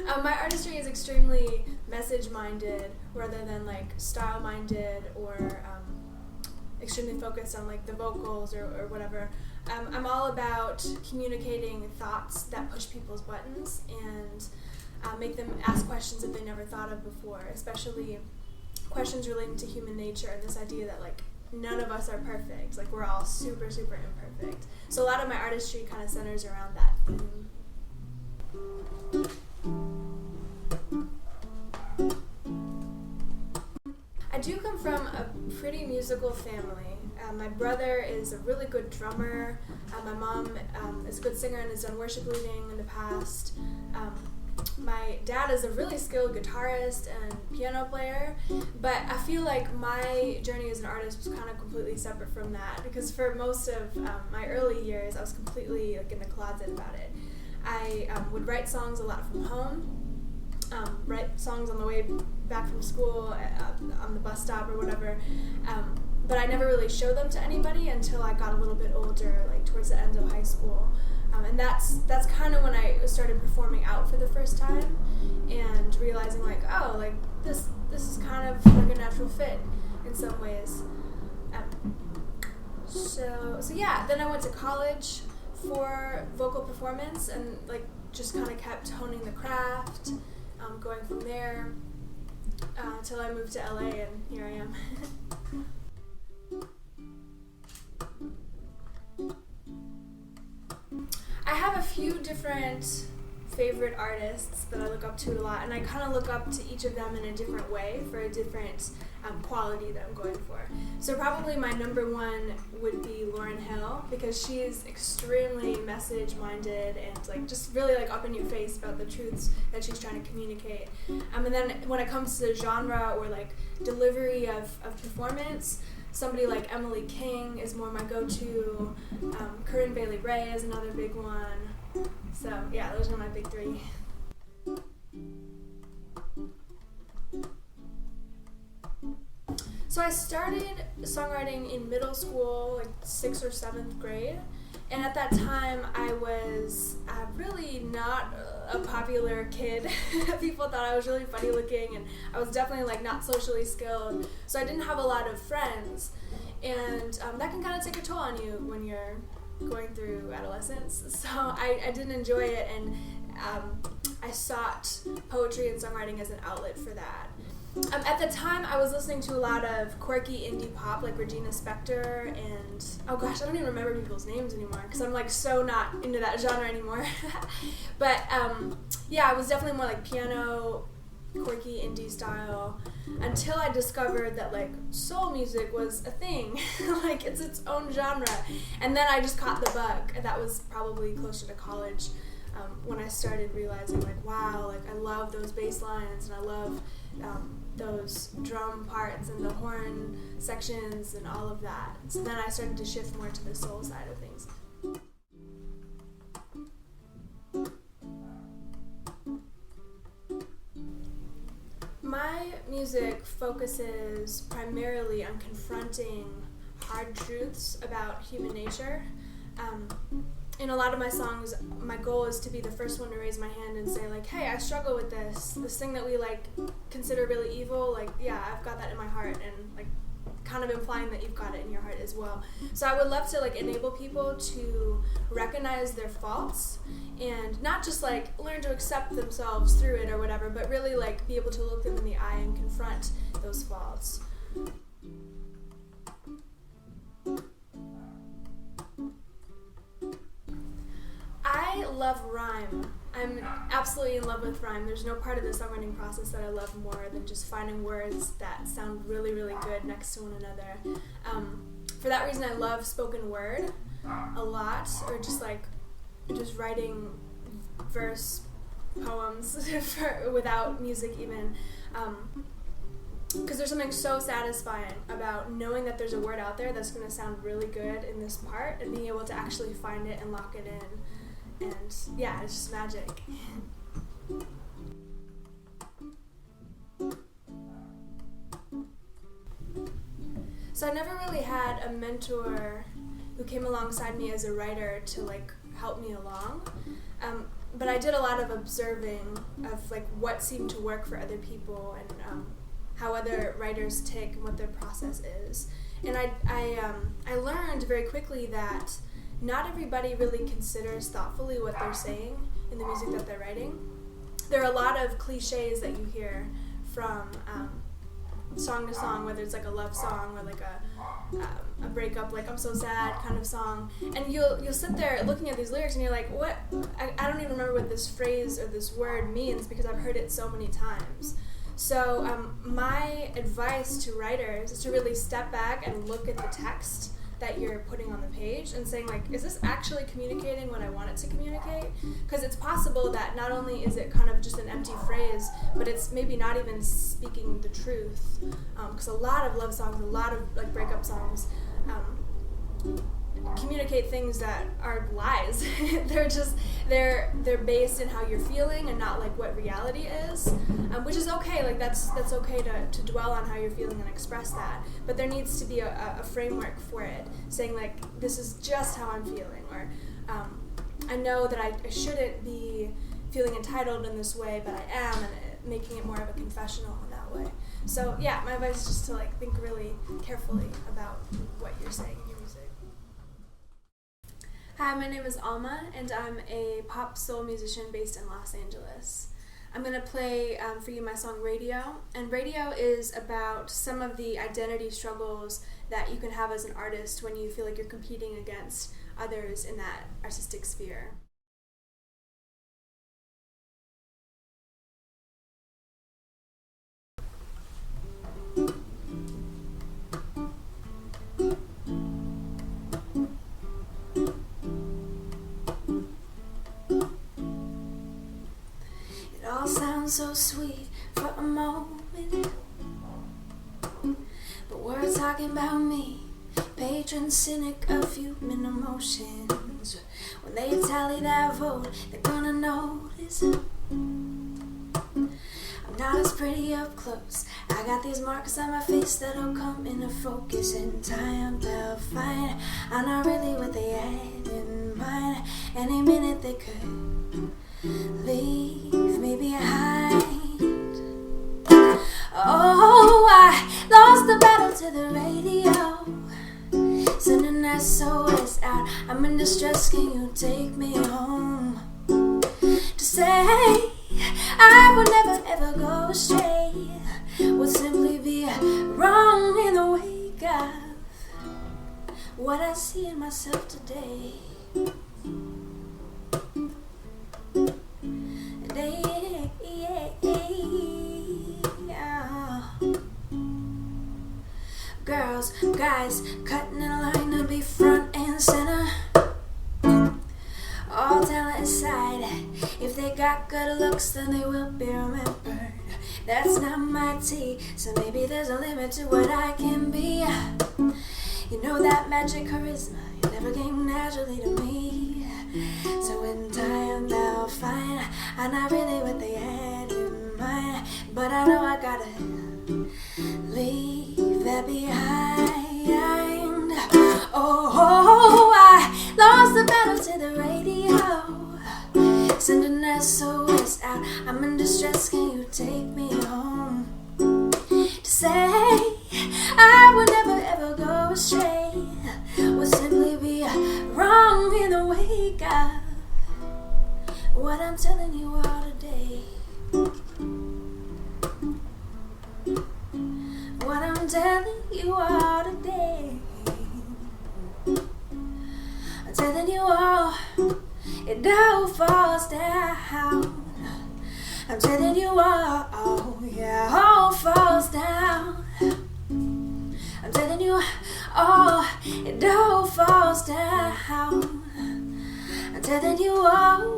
My artistry is extremely message-minded rather than like style-minded or extremely focused on like the vocals or whatever. I'm all about communicating thoughts that push people's buttons and make them ask questions that they never thought of before, especially questions relating to human nature and this idea that like none of us are perfect, like we're all super, super imperfect. So a lot of my artistry kind of centers around that theme. I do come from a pretty musical family. My brother is a really good drummer. My mom is a good singer and has done worship leading in the past. My dad is a really skilled guitarist and piano player, but I feel like my journey as an artist was kind of completely separate from that, because for most of my early years I was completely like in the closet about it. I would write songs a lot from home, write songs on the way back from school, on the bus stop or whatever, but I never really showed them to anybody until I got a little bit older, like towards the end of high school. And that's kind of when I started performing out for the first time and realizing like, oh, like this is kind of like a natural fit in some ways. So yeah, then I went to college for vocal performance and like just kind of kept honing the craft, going from there until I moved to LA, and here I am. I have a few different favorite artists that I look up to a lot, and I kind of look up to each of them in a different way for a different quality that I'm going for. So probably my number one would be Lauryn Hill, because she is extremely message-minded and like just really like up in your face about the truths that she's trying to communicate. And then when it comes to genre or like delivery of performance, somebody like Emily King is more my go-to. Corinne Bailey Rae is another big one. So yeah, those are my big three. So I started songwriting in middle school, like 6th or 7th grade. And at that time, I was really not a popular kid. People thought I was really funny looking, and I was definitely like not socially skilled. So I didn't have a lot of friends, and that can kind of take a toll on you when you're going through adolescence. So I didn't enjoy it, and I sought poetry and songwriting as an outlet for that. At the time, I was listening to a lot of quirky indie pop, like Regina Spektor, and oh gosh, I don't even remember people's names anymore because I'm like so not into that genre anymore. But yeah, I was definitely more like piano, quirky indie style, until I discovered that like soul music was a thing, like it's its own genre, and then I just caught the bug. And that was probably closer to college, when I started realizing like, wow, like I love those bass lines and I love those drum parts and the horn sections and all of that. So then I started to shift more to the soul side of things. My music focuses primarily on confronting hard truths about human nature. In a lot of my songs, my goal is to be the first one to raise my hand and say like, hey, I struggle with this thing that we like consider really evil, like yeah, I've got that in my heart, and like kind of implying that you've got it in your heart as well. So I would love to like enable people to recognize their faults and not just like learn to accept themselves through it or whatever, but really like be able to look them in the eye and confront those faults. I love rhyme. I'm absolutely in love with rhyme. There's no part of the songwriting process that I love more than just finding words that sound really, really good next to one another. For that reason, I love spoken word a lot, or just writing verse poems without music even. Because there's something so satisfying about knowing that there's a word out there that's going to sound really good in this part, and being able to actually find it and lock it in. And yeah, it's just magic. So I never really had a mentor who came alongside me as a writer to like help me along. But but I did a lot of observing of like what seemed to work for other people and how other writers tick and what their process is. And I learned very quickly that not everybody really considers thoughtfully what they're saying in the music that they're writing. There are a lot of cliches that you hear from song to song, whether it's like a love song or like a breakup, like I'm so sad kind of song, and you'll sit there looking at these lyrics and you're like, what? I don't even remember what this phrase or this word means because I've heard it so many times. So my advice to writers is to really step back and look at the text that you're putting on the page and saying, like, is this actually communicating what I want it to communicate? Because it's possible that not only is it kind of just an empty phrase, but it's maybe not even speaking the truth. Because a lot of love songs, a lot of like breakup songs communicate things that are lies. they're based in how you're feeling and not like what reality is, which is okay. Like that's okay to dwell on how you're feeling and express that, but there needs to be a framework for it, saying like, this is just how I'm feeling, or I know that I shouldn't be feeling entitled in this way, but I am, and making it more of a confessional in that way. So yeah, my advice is just to like think really carefully about what you're saying in your music. Hi, my name is Alma, and I'm a pop soul musician based in Los Angeles. I'm going to play for you my song Radio, and Radio is about some of the identity struggles that you can have as an artist when you feel like you're competing against others in that artistic sphere. It all sounds so sweet for a moment, but we're talking about me, patron cynic of human emotions. When they tally that vote, they're gonna notice I'm not as pretty up close. I got these marks on my face that'll come into focus in time. They'll find I'm not really what they had in mind. Any minute they could leave me behind. Oh, I lost the battle to the radio, sending SOS out. I'm in distress, can you take me home? To say I would never ever go astray would simply be wrong in the wake of what I see in myself today. Girls, guys, cutting in line to be front and center. All talent aside, if they got good looks, then they will be remembered. That's not my tea, so maybe there's a limit to what I can be. You know that magic charisma you never came naturally to me. So in time they'll find I'm not really what they had in mind, but I know I gotta leave that behind. Oh, I lost the battle to the radio, sending SOS out. I'm in distress, can you take me home? To say I would never ever go astray would simply be wrong in the wake of what I'm telling you all today. What I'm telling you all today. I'm telling you all, it all falls down. I'm telling you all, oh yeah, all falls down. I'm telling you all, it all falls down. I'm telling you all.